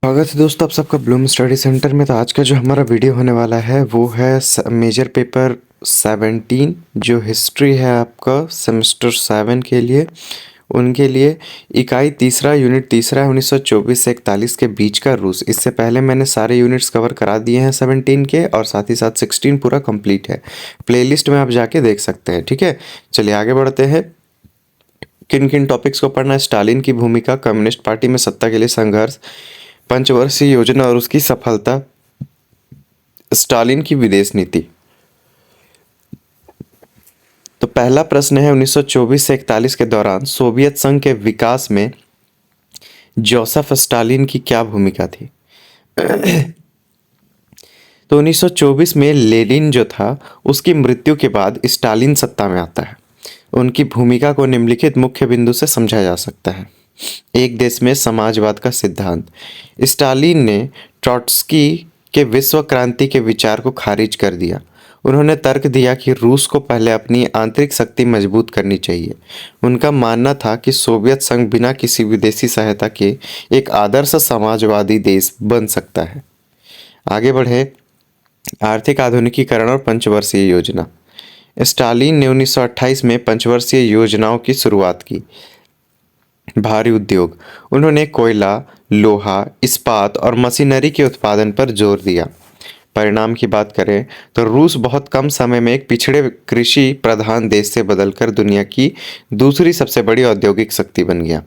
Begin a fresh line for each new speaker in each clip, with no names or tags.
स्वागत है दोस्तों आप सबका ब्लूम स्टडी सेंटर में। तो आज का जो हमारा वीडियो होने वाला है वो है मेजर पेपर 17 जो हिस्ट्री है आपका सेमेस्टर 7 के लिए, उनके लिए इकाई तीसरा यूनिट तीसरा है 1924 से 41 के बीच का रूस। इससे पहले मैंने सारे यूनिट्स कवर करा दिए हैं 17 के, और साथ ही साथ 16 पूरा कंप्लीट है। प्लेलिस्ट में आप जाके देख सकते हैं। ठीक है, चलिए आगे बढ़ते हैं। किन किन टॉपिक्स को पढ़ना है? स्टालिन की भूमिका, कम्युनिस्ट पार्टी में सत्ता के लिए संघर्ष, पंचवर्षीय योजना और उसकी सफलता, स्टालिन की विदेश नीति। तो पहला प्रश्न है 1924 से 41 के दौरान सोवियत संघ के विकास में जोसेफ स्टालिन की क्या भूमिका थी? तो 1924 में लेनिन जो था उसकी मृत्यु के बाद स्टालिन सत्ता में आता है। उनकी भूमिका को निम्नलिखित मुख्य बिंदु से समझा जा सकता है। एक देश में समाजवाद का सिद्धांत। स्टालिन ने ट्रॉट्स्की के विश्व क्रांति के विचार को खारिज कर दिया। उन्होंने तर्क दिया कि रूस को पहले अपनी आंतरिक शक्ति मजबूत करनी चाहिए। उनका मानना था कि सोवियत संघ बिना किसी विदेशी सहायता के एक आदर्श समाजवादी देश बन सकता है। आगे बढ़े। आर्थिक आधुनिकीकरण और पंचवर्षीय योजना। स्टालिन ने 1928 में पंचवर्षीय योजनाओं की शुरुआत की। भारी उद्योग। उन्होंने कोयला, लोहा, इस्पात और मशीनरी के उत्पादन पर जोर दिया। परिणाम की बात करें तो रूस बहुत कम समय में एक पिछड़े कृषि प्रधान देश से बदलकर दुनिया की दूसरी सबसे बड़ी औद्योगिक शक्ति बन गया।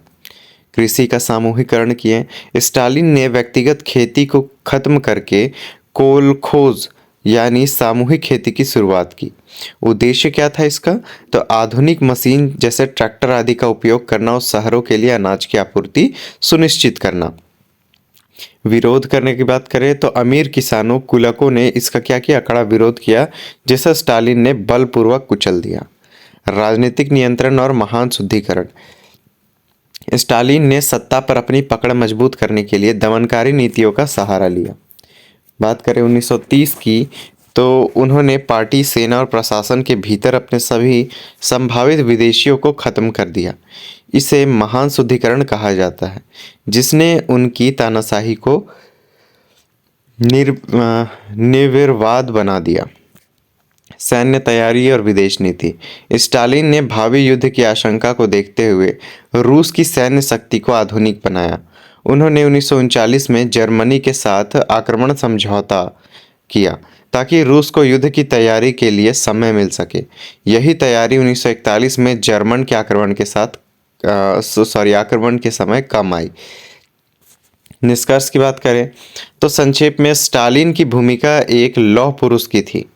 कृषि का सामूहिकरण किए। स्टालिन ने व्यक्तिगत खेती को खत्म करके कोलखोज यानी सामूहिक खेती की शुरुआत की। उद्देश्य क्या था इसका? तो आधुनिक मशीन जैसे ट्रैक्टर आदि का उपयोग करना और शहरों के लिए अनाज की आपूर्ति सुनिश्चित करना। विरोध करने की बात करें तो अमीर किसानों कुलकों ने इसका क्या किया? कड़ा विरोध किया, जिसे स्टालिन ने बलपूर्वक कुचल दिया। राजनीतिक नियंत्रण और महान शुद्धिकरण। स्टालिन ने सत्ता पर अपनी पकड़ मजबूत करने के लिए दमनकारी नीतियों का सहारा लिया। बात करें 1930 की, तो उन्होंने पार्टी, सेना और प्रशासन के भीतर अपने सभी संभावित विदेशियों को खत्म कर दिया। इसे महान शुद्धिकरण कहा जाता है, जिसने उनकी तानाशाही को निर्विवाद बना दिया। सैन्य तैयारी और विदेश नीति। स्टालिन ने भावी युद्ध की आशंका को देखते हुए रूस की सैन्य शक्ति को आधुनिक बनाया। उन्होंने 1939 में जर्मनी के साथ आक्रमण समझौता किया ताकि रूस को युद्ध की तैयारी के लिए समय मिल सके। यही तैयारी 1941 में जर्मन के आक्रमण के समय कम आई। निष्कर्ष की बात करें तो संक्षेप में स्टालिन की भूमिका एक लौह पुरुष की थी,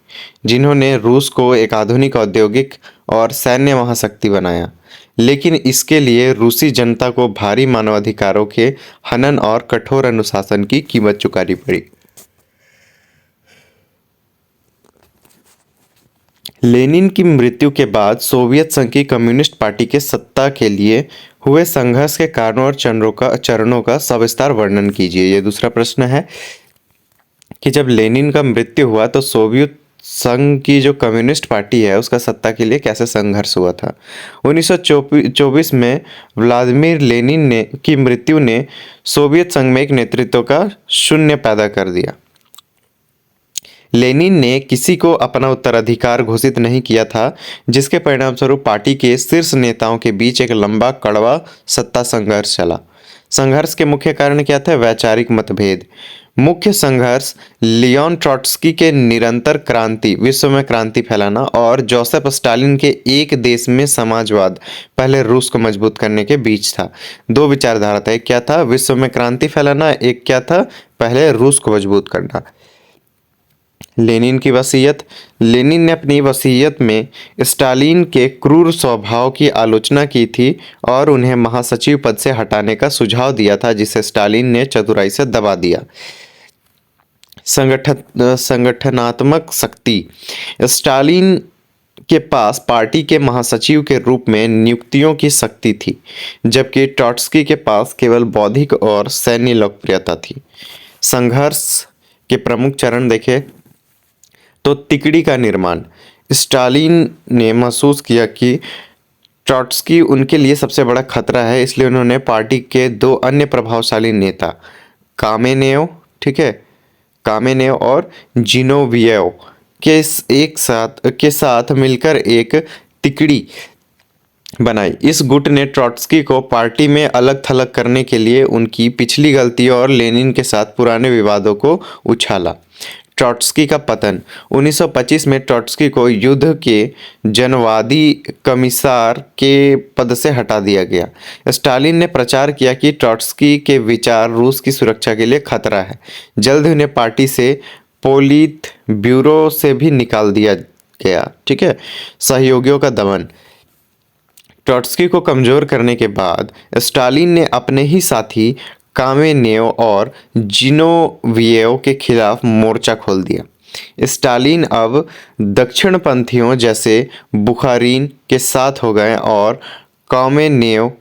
जिन्होंने रूस को एक आधुनिक औद्योगिक और सैन्य महाशक्ति बनाया, लेकिन इसके लिए रूसी जनता को भारी मानवाधिकारों के हनन और कठोर अनुशासन की कीमत चुकानी पड़ी। लेनिन की मृत्यु के बाद सोवियत संघ की कम्युनिस्ट पार्टी के सत्ता के लिए हुए संघर्ष के कारणों और चरणों का सविस्तार वर्णन कीजिए। ये दूसरा प्रश्न है कि जब लेनिन का मृत्यु हुआ तो सोवियत संघ की जो कम्युनिस्ट पार्टी है उसका सत्ता के लिए कैसे संघर्ष हुआ था। 1924 में व्लादिमीर लेनिन ने की मृत्यु ने सोवियत संघ में एक नेतृत्व का शून्य पैदा कर दिया। लेनिन ने किसी को अपना उत्तराधिकार घोषित नहीं किया था, जिसके परिणामस्वरूप पार्टी के शीर्ष नेताओं के बीच एक लंबा कड़वा सत्ता संघर्ष चला। संघर्ष के मुख्य कारण क्या थे? वैचारिक मतभेद। मुख्य संघर्ष लियोन ट्रॉट्स्की के निरंतर क्रांति, विश्व में क्रांति फैलाना, और जोसेफ स्टालिन के एक देश में समाजवाद, पहले रूस को मजबूत करने के बीच था। दो विचारधारा था, एक क्या था? विश्व में क्रांति फैलाना, एक क्या था? पहले रूस को मजबूत करना। लेनिन की वसीयत। लेनिन ने अपनी वसीयत में स्टालिन के क्रूर स्वभाव की आलोचना की थी और उन्हें महासचिव पद से हटाने का सुझाव दिया था, जिसे स्टालिन ने चतुराई से दबा दिया। संगठनात्मक शक्ति। स्टालिन के पास पार्टी के महासचिव के रूप में नियुक्तियों की शक्ति थी, जबकि ट्रॉट्स्की के पास केवल बौद्धिक और सैन्य लोकप्रियता थी। संघर्ष के प्रमुख चरण देखें तो तिकड़ी का निर्माण। स्टालिन ने महसूस किया कि ट्रॉट्स्की उनके लिए सबसे बड़ा खतरा है, इसलिए उन्होंने पार्टी के दो अन्य प्रभावशाली नेता कामेनेव, ठीक है, कामेनेव और जिनोविएव के साथ मिलकर एक तिकड़ी बनाई। इस गुट ने ट्रॉट्स्की को पार्टी में अलग थलग करने के लिए उनकी पिछली गलतियों और लेनिन के साथ पुराने विवादों को उछाला। ट्रॉट्स्की का पतन। 1925 में ट्रॉट्स्की को युद्ध के जनवादी कमिसार के पद से हटा दिया गया। स्टालिन ने प्रचार किया कि ट्रॉट्स्की के विचार रूस की सुरक्षा के लिए खतरा है। जल्द ही उन्हें पार्टी से पोलित ब्यूरो से भी निकाल दिया गया। ठीक है। सहयोगियों का दमन। ट्रॉट्स्की को कमजोर करने के बाद स्टालिन ने अपने ही साथी कामेनेव और जिनोविएव के खिलाफ मोर्चा खोल दिया। स्टालिन अब दक्षिणपंथियों जैसे बुखारीन के साथ हो गए और कामेनेव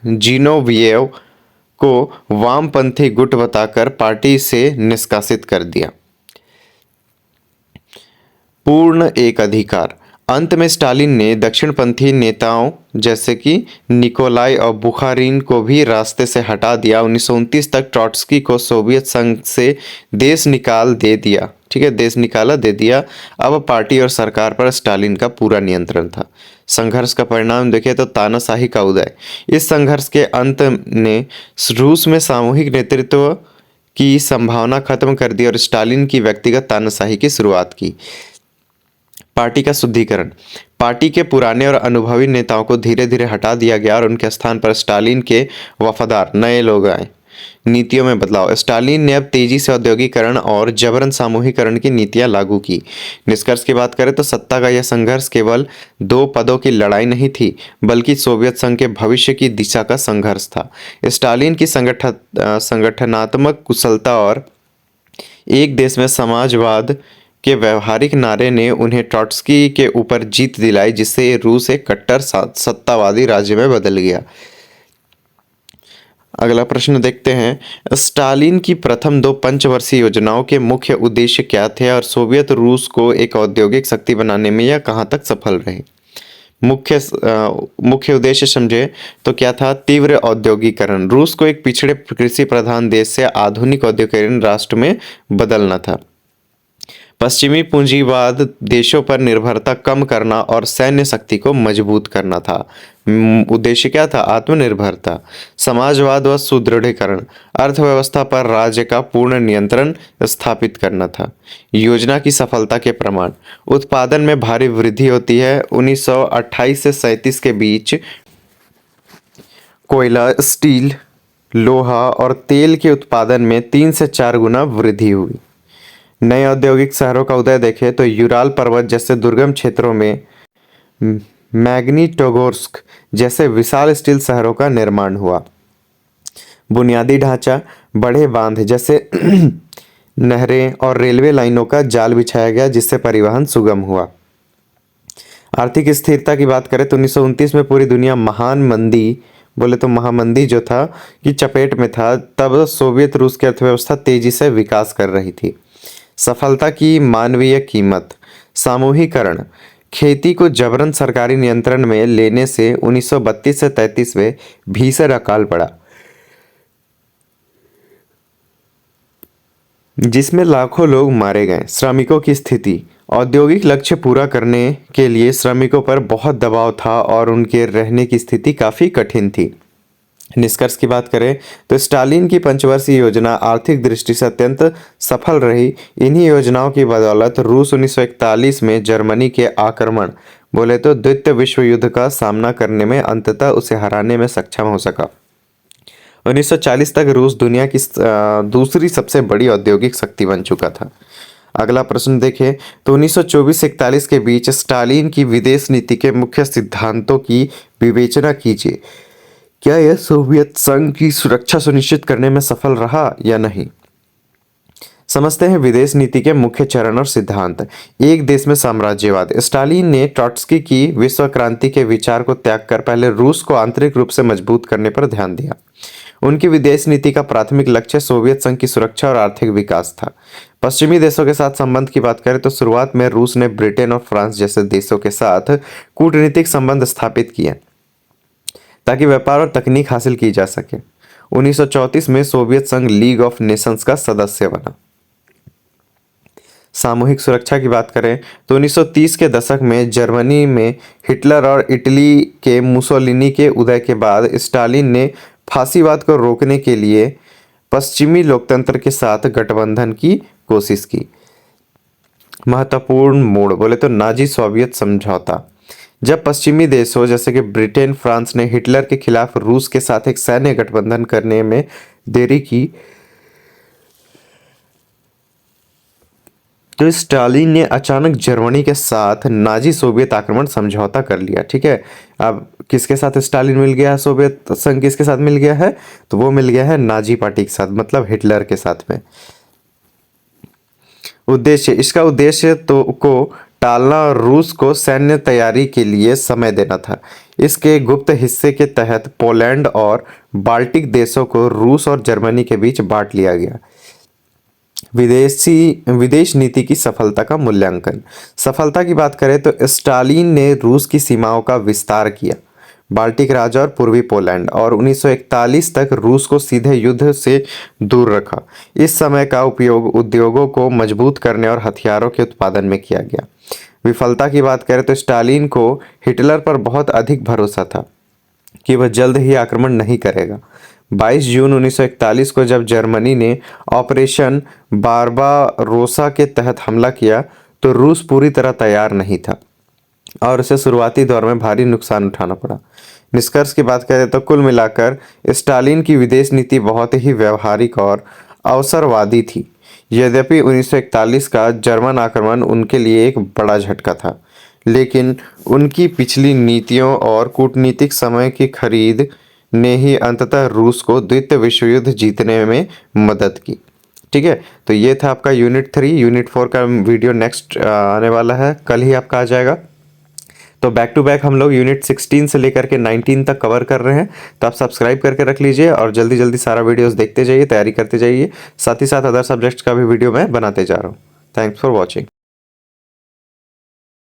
जिनोविएव को वामपंथी गुट बताकर पार्टी से निष्कासित कर दिया। पूर्ण एक अधिकार। अंत में स्टालिन ने दक्षिणपंथी नेताओं जैसे कि निकोलाई और बुखारीन को भी रास्ते से हटा दिया। 1929 तक ट्रॉट्स्की को सोवियत संघ से देश निकाल दे दिया। ठीक है, देश निकाला दे दिया। अब पार्टी और सरकार पर स्टालिन का पूरा नियंत्रण था। संघर्ष का परिणाम देखें तो तानाशाही का उदय। इस संघर्ष के अंत ने रूस में सामूहिक नेतृत्व की संभावना खत्म कर दी और स्टालिन की व्यक्तिगत तानाशाही की शुरुआत की। पार्टी का शुद्धिकरण। पार्टी के पुराने और अनुभवी नेताओं को धीरे धीरे हटा दिया गया और उनके स्थान पर स्टालिन के वफादार नए लोग आए। नीतियों में बदलाव। स्टालिन ने अब तेजी से औद्योगिकरण और जबरन सामूहिकरण की नीतियां लागू की। निष्कर्ष की बात करें तो सत्ता का यह संघर्ष केवल दो पदों की लड़ाई नहीं थी, बल्कि सोवियत संघ के भविष्य की दिशा का संघर्ष था। स्टालिन की संगठनात्मक कुशलता और एक देश में समाजवाद के व्यवहारिक नारे ने उन्हें ट्रॉट्स्की के ऊपर जीत दिलाई, जिससे रूस एक कट्टर सत्तावादी राज्य में बदल गया। अगला प्रश्न देखते हैं। स्टालिन की प्रथम दो पंचवर्षीय योजनाओं के मुख्य उद्देश्य क्या थे और सोवियत रूस को एक औद्योगिक शक्ति बनाने में यह कहां तक सफल रहे? मुख्य उद्देश्य समझे तो क्या था? तीव्र औद्योगिकरण। रूस को एक पिछड़े कृषि प्रधान देश से आधुनिक औद्योगिकरण राष्ट्र में बदलना था। पश्चिमी पूंजीवाद देशों पर निर्भरता कम करना और सैन्य शक्ति को मजबूत करना था। उद्देश्य क्या था? आत्मनिर्भरता। समाजवाद व सुदृढ़ीकरण। अर्थव्यवस्था पर राज्य का पूर्ण नियंत्रण स्थापित करना था। योजना की सफलता के प्रमाण। उत्पादन में भारी वृद्धि होती है। 1928 से 37 के बीच कोयला, स्टील, लोहा और तेल के उत्पादन में 3 से 4 गुना वृद्धि हुई। नए औद्योगिक शहरों का उदय देखें तो यूराल पर्वत जैसे दुर्गम क्षेत्रों में मैग्निटोगोर्स्क जैसे विशाल स्टील शहरों का निर्माण हुआ। बुनियादी ढांचा। बड़े बांध जैसे नहरें और रेलवे लाइनों का जाल बिछाया गया, जिससे परिवहन सुगम हुआ। आर्थिक स्थिरता की बात करें तो 1929 में पूरी दुनिया महान मंदी, बोले तो महामंदी जो था, की चपेट में था। तब सोवियत रूस की अर्थव्यवस्था तेजी से विकास कर रही थी। सफलता की मानवीय कीमत। सामूहिकरण। खेती को जबरन सरकारी नियंत्रण में लेने से 1932 से 33 में भीषण अकाल पड़ा, जिसमें लाखों लोग मारे गए। श्रमिकों की स्थिति। औद्योगिक लक्ष्य पूरा करने के लिए श्रमिकों पर बहुत दबाव था और उनके रहने की स्थिति काफी कठिन थी। निष्कर्ष की बात करें तो स्टालिन की पंचवर्षीय योजना आर्थिक दृष्टि से अत्यंत सफल रही। इन्हीं योजनाओं की बदौलत रूस 1941 में जर्मनी के आक्रमण, बोले तो द्वितीय विश्व युद्ध का सामना करने में अंततः उसे हराने में सक्षम हो सका। 1940 तक रूस दुनिया की दूसरी सबसे बड़ी औद्योगिक शक्ति बन चुका था। अगला प्रश्न देखें तो 1924 से 41 के बीच स्टालिन की विदेश नीति के मुख्य सिद्धांतों की विवेचना कीजिए। क्या यह सोवियत संघ की सुरक्षा सुनिश्चित करने में सफल रहा या नहीं? समझते हैं विदेश नीति के मुख्य चरण और सिद्धांत। एक देश में साम्राज्यवाद। स्टालिन ने ट्रॉट्स्की की विश्व क्रांति के विचार को त्याग कर पहले रूस को आंतरिक रूप से मजबूत करने पर ध्यान दिया। उनकी विदेश नीति का प्राथमिक लक्ष्य सोवियत संघ की सुरक्षा और आर्थिक विकास था। पश्चिमी देशों के साथ संबंध की बात करें तो शुरुआत में रूस ने ब्रिटेन और फ्रांस जैसे देशों के साथ कूटनीतिक संबंध स्थापित किए ताकि व्यापार और तकनीक हासिल की जा सके। 1934 में सोवियत संघ लीग ऑफ नेशंस का सदस्य बना। सामूहिक सुरक्षा की बात करें तो 1930 के दशक में जर्मनी में हिटलर और इटली के मुसोलिनी के उदय के बाद स्टालिन ने फासीवाद को रोकने के लिए पश्चिमी लोकतंत्र के साथ गठबंधन की कोशिश की। महत्वपूर्ण मोड़ बोले तो नाजी सोवियत समझौता। जब पश्चिमी देशों जैसे कि ब्रिटेन, फ्रांस ने हिटलर के खिलाफ रूस के साथ एक सैन्य गठबंधन करने में देरी की तो स्टालिन ने अचानक जर्मनी के साथ नाजी सोवियत आक्रमण समझौता कर लिया। ठीक है, अब किसके साथ स्टालिन मिल गया है, सोवियत संघ किसके साथ मिल गया है, तो वो मिल गया है नाजी पार्टी के साथ, मतलब हिटलर के साथ में। इसका उद्देश्य तो को टालना और रूस को सैन्य तैयारी के लिए समय देना था। इसके गुप्त हिस्से के तहत पोलैंड और बाल्टिक देशों को रूस और जर्मनी के बीच बांट लिया गया। विदेश नीति की सफलता का मूल्यांकन। सफलता की बात करें तो स्टालिन ने रूस की सीमाओं का विस्तार किया, बाल्टिक राज्य और पूर्वी पोलैंड, और 1941 तक रूस को सीधे युद्ध से दूर रखा। इस समय का उपयोग उद्योगों को मजबूत करने और हथियारों के उत्पादन में किया गया। विफलता की बात करें तो स्टालिन को हिटलर पर बहुत अधिक भरोसा था कि वह जल्द ही आक्रमण नहीं करेगा। 22 जून 1941 को जब जर्मनी ने ऑपरेशन बारबारोसा के तहत हमला किया तो रूस पूरी तरह तैयार नहीं था और उसे शुरुआती दौर में भारी नुकसान उठाना पड़ा। निष्कर्ष की बात करें तो कुल मिलाकर स्टालिन की विदेश नीति बहुत ही व्यवहारिक और अवसरवादी थी। यद्यपि 1941 का जर्मन आक्रमण उनके लिए एक बड़ा झटका था, लेकिन उनकी पिछली नीतियों और कूटनीतिक समय की खरीद ने ही अंततः रूस को द्वितीय विश्व युद्ध जीतने में मदद की। ठीक है, तो ये था आपका यूनिट 3। यूनिट 4 का वीडियो नेक्स्ट आने वाला है, कल ही आपका आ जाएगा। तो बैक टू बैक हम लोग यूनिट 16 से लेकर के 19 तक कवर कर रहे हैं, तो आप सब्सक्राइब करके रख लीजिए और जल्दी जल्दी सारा वीडियोस देखते जाइए, तैयारी करते जाइए। साथ ही साथ अदर सब्जेक्ट्स का भी वीडियो मैं बनाते जा रहा हूँ। Thanks for watching.